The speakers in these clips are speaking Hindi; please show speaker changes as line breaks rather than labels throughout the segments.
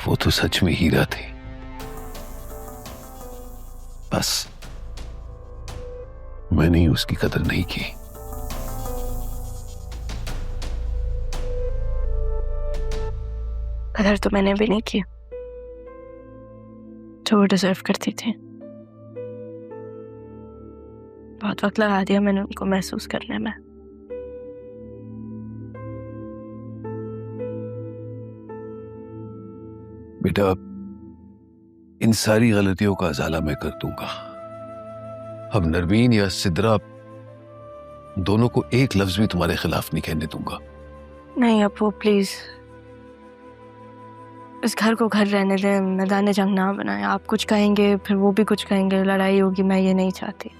वो तो सच में हीरा थी। बस मैंने ही उसकी कदर नहीं की।
कदर तो मैंने भी नहीं की जो वो डिजर्व करती थी। बहुत वक्त लगा दिया मैंने उनको महसूस करने में।
बेटा, इन सारी गलतियों का अजाला मैं कर दूंगा। अब नरमीन या सिद्रा दोनों को एक लफ्ज भी तुम्हारे खिलाफ नहीं कहने दूंगा।
नहीं अप्पू प्लीज, इस घर को घर रहने दें, मैदान जंग ना बनाए। आप कुछ कहेंगे फिर वो भी कुछ कहेंगे, लड़ाई होगी। मैं ये नहीं चाहती।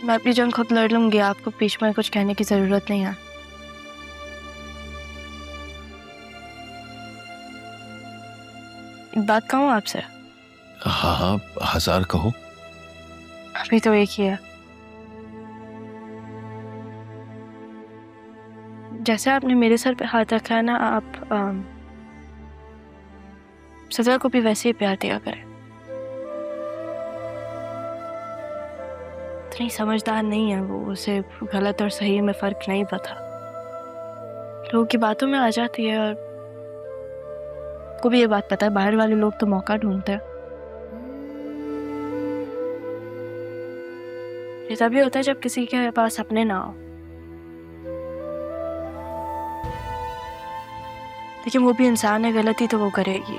मैं अपनी जंग खुद लड़ लूंगी, आपको बीच में कुछ कहने की जरूरत नहीं है। एक बात कहूँ आपसे?
हाँ हाँ, 1000 कहो।
अभी तो एक ही है। जैसे आपने मेरे सर पे हाथ रखा है ना, आप सजा को भी वैसे ही प्यार दिया करें। इतनी समझदार नहीं है वो, उसे गलत और सही में फर्क नहीं पता। लोगों की बातों में आ जाती है। और को भी ये बात पता है, बाहर वाले लोग तो मौका ढूंढते हैं। ये तभी होता है जब किसी के पास अपने ना हो। लेकिन वो भी इंसान है, गलती तो वो करेगी।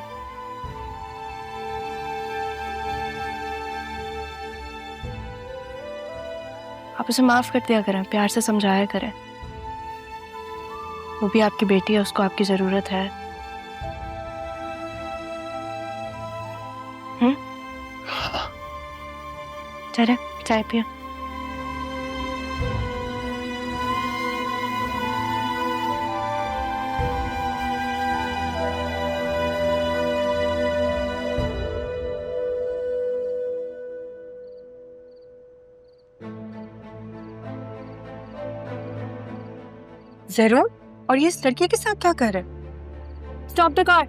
आप उसे माफ कर दिया करें, प्यार से समझाया करें। वो भी आपकी बेटी है, उसको आपकी जरूरत है। चले चाय पियो।
जरूर। और ये इस लड़की के साथ क्या कर रहे हैं? Stop the car.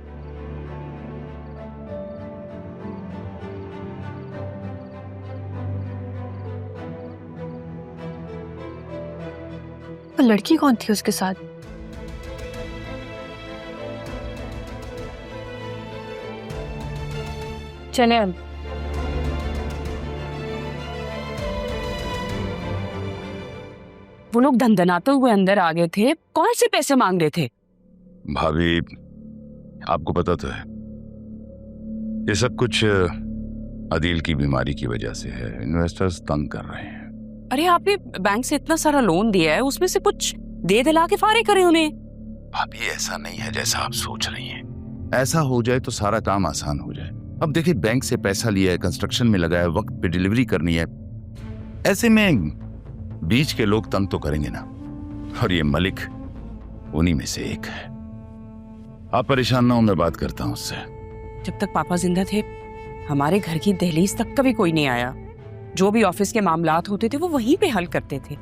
वो लड़की कौन थी उसके साथ? चले अब।
वो लोग धंधनाते हुए अंदर आ गए थे। कौन से पैसे मांग रहे थे?
भाभी, आपको पता तो है ये सब कुछ अदील की बीमारी की वजह से है। इन्वेस्टर्स तंग कर रहे हैं।
अरे आपने बैंक से इतना सारा लोन दिया है, उसमें से कुछ दे दिला के फारे करे उन्हें।
भाभी, ऐसा नहीं है जैसा आप सोच रही हैं। ऐसा हो जाए तो सारा काम आसान हो जाए। अब देखिए, बैंक से पैसा लिया है, कंस्ट्रक्शन में लगाया, वक्त पे डिलीवरी करनी है। ऐसे में बीच के लोग तंग तो करेंगे ना। और ये मलिक उन्हीं में से एक है। आप परेशान ना हो, मैं बात करता हूं उससे।
जब तक पापा जिंदा थे हमारे घर की दहलीज तक कभी कोई नहीं आया। जो भी ऑफिस के मामलात होते थे वो वहीं पे हल करते थे।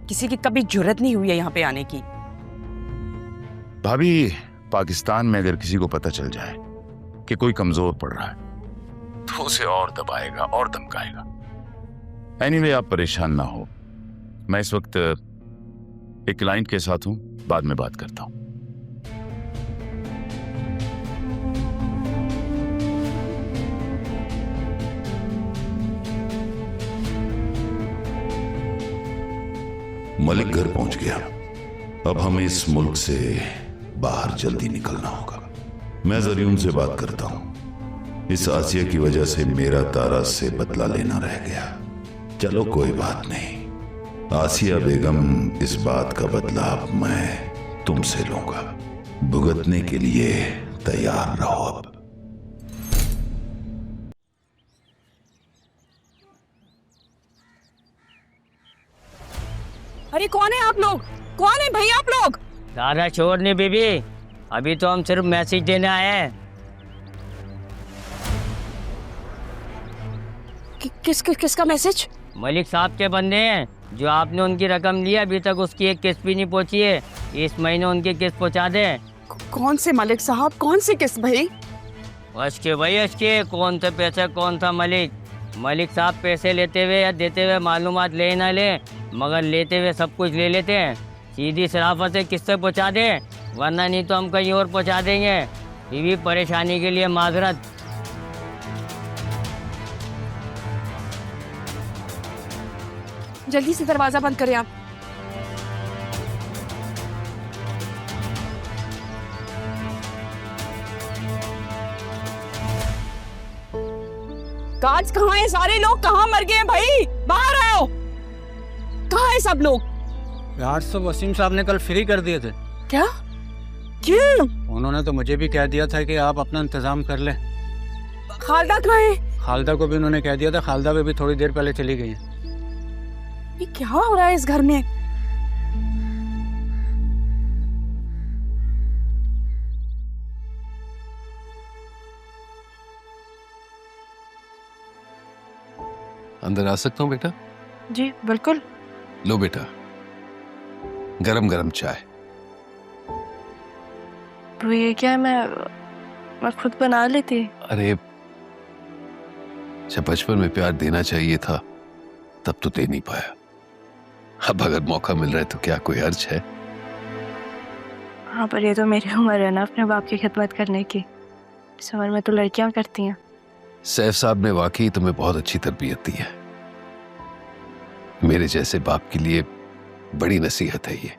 किसी की कभी जुर्रत नहीं हुई है यहाँ पे आने की।
भाभी, पाकिस्तान में अगर किसी को पता चल जाए कि कोई कमजोर पड़ रहा है तो उसे और दबाएगा और धमकाएगा। एनीवे, आप परेशान ना हो। मैं इस वक्त एक क्लाइंट के साथ हूं, बाद में बात करता हूं।
मलिक घर पहुंच गया। अब हमें इस मुल्क से बाहर जल्दी निकलना होगा। मैं जरियन से बात करता हूं। इस आसिया की वजह से मेरा तारा से बदला लेना रह गया। चलो कोई बात नहीं, आसिया बेगम, इस बात का बदला अब मैं तुमसे लूंगा। भुगतने के लिए तैयार रहो। अब
अरे कौन है आप लोग? कौन है भाई आप लोग?
ज्यादा शोर नहीं बीबी, अभी तो हम सिर्फ मैसेज देने आए हैं।
किसका मैसेज?
मलिक साहब के बंदे हैं, जो आपने उनकी रकम ली, अभी तक उसकी एक किस्त भी नहीं पहुंची है। इस महीने उनकी किस्त पहुंचा दे।
कौन से मलिक साहब, कौन सी किस्त भाई?
अशके भाई अशके, कौन सा पैसा कौन सा मलिक? मलिक साहब पैसे लेते हुए या देते हुए मालूमात ले ना ले, मगर लेते हुए सब कुछ ले लेते हैं। सीधी शराफत से किस्त पहुंचा दे, वरना नहीं तो हम कहीं और पहुंचा देंगे। बीवी परेशानी के लिए माजरत।
जल्दी से दरवाजा बंद करें आप। काज कहाँ है? सारे लोग कहाँ मर गए हैं भाई? बाहर आओ। कहाँ है सब लोग?
आज तो वसीम साहब ने कल फ्री कर दिए थे।
क्या? क्यों?
उन्होंने तो मुझे भी कह दिया था कि आप अपना इंतजाम कर लें।
खालदा कहाँ है?
खालदा को भी उन्होंने कह दिया था, खालदा भी थोड़ी देर पहले चली गई है।
ये क्या हो रहा है इस घर में?
अंदर आ सकता हूँ बेटा?
जी बिल्कुल।
लो बेटा, गरम गरम चाय।
तो ये क्या है, मैं खुद बना लेती।
अरे जब बचपन में प्यार देना चाहिए था तब तो दे नहीं पाया। अब अगर मौका मिल रहा है तो क्या कोई अर्ज है?
हाँ, पर ये तो मेरी उम्र है ना अपने बाप की खिदमत करने की। इस उम्र में तो लड़कियां करती हैं।
सैफ साहब ने वाकई तुम्हें बहुत अच्छी तरबियत दी है। मेरे जैसे बाप के लिए बड़ी नसीहत है ये।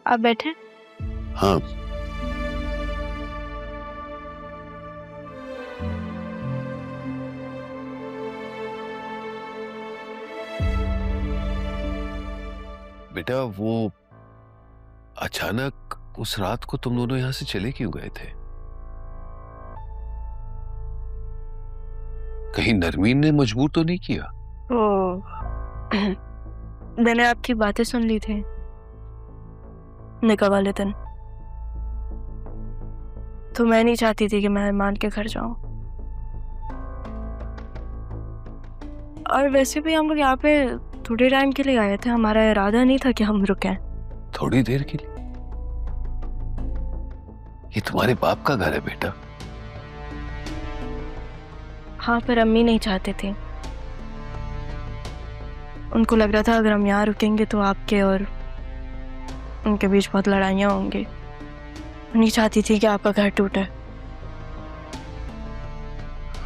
आप बैठे।
हाँ, बेटा वो अचानक उस रात को तुम दोनों यहां से चले क्यों गए थे? कहीं नरमीन ने मजबूर तो नहीं किया?
मैंने आपकी बातें सुन ली थी निकाह वाले दिन, तो मैं नहीं चाहती थी कि मेहमान के घर जाऊं। और वैसे भी हम लोग यहाँ पे थोड़े टाइम के लिए आए थे, हमारा इरादा नहीं था कि हम रुकें।
थोड़ी देर के लिए? ये तुम्हारे बाप का घर है बेटा।
हाँ, पर अम्मी नहीं चाहते थे। उनको लग रहा था अगर हम यहाँ रुकेंगे तो आपके और उनके बीच बहुत लड़ाइयाँ होंगी। नहीं चाहती थी कि आपका घर टूटे।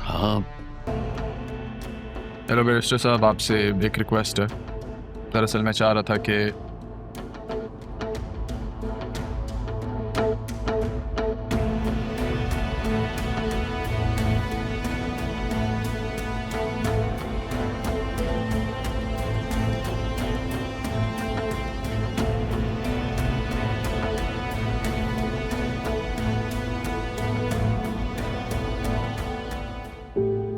हाँ।
हेलो बैरिस्टर साहब, आपसे एक रिक्वेस्ट है। दरअसल मैं चाह रहा था कि